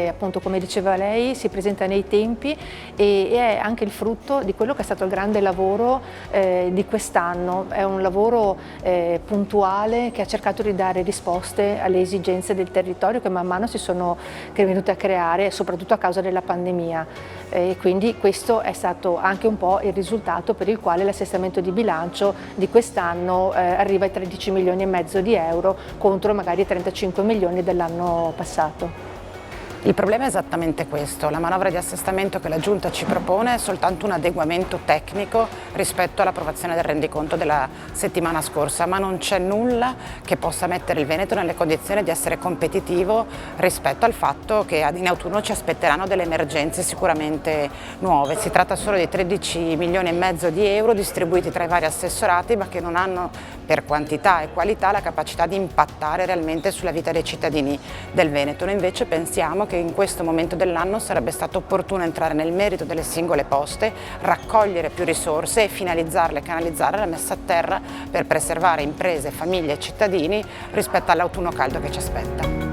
appunto, come diceva lei, si presenta nei tempi e è anche il frutto di quello che è stato il grande lavoro di quest'anno. È un lavoro puntuale che ha cercato di dare risposte alle esigenze del territorio che man mano si sono venute a creare, soprattutto a causa della pandemia. E quindi questo è stato anche un po' il risultato per il quale l'assestamento di bilancio di quest'anno arriva ai 13 milioni e mezzo di euro contro magari 35 milioni dell'anno passato. Il problema è esattamente questo: la manovra di assestamento che la Giunta ci propone è soltanto un adeguamento tecnico rispetto all'approvazione del rendiconto della settimana scorsa, ma non c'è nulla che possa mettere il Veneto nelle condizioni di essere competitivo rispetto al fatto che in autunno ci aspetteranno delle emergenze sicuramente nuove. Si tratta solo di 13 milioni e mezzo di euro distribuiti tra i vari assessorati, ma che non hanno per quantità e qualità la capacità di impattare realmente sulla vita dei cittadini del Veneto. Noi invece pensiamo che in questo momento dell'anno sarebbe stato opportuno entrare nel merito delle singole poste, raccogliere più risorse e finalizzarle, canalizzare la messa a terra per preservare imprese, famiglie e cittadini rispetto all'autunno caldo che ci aspetta.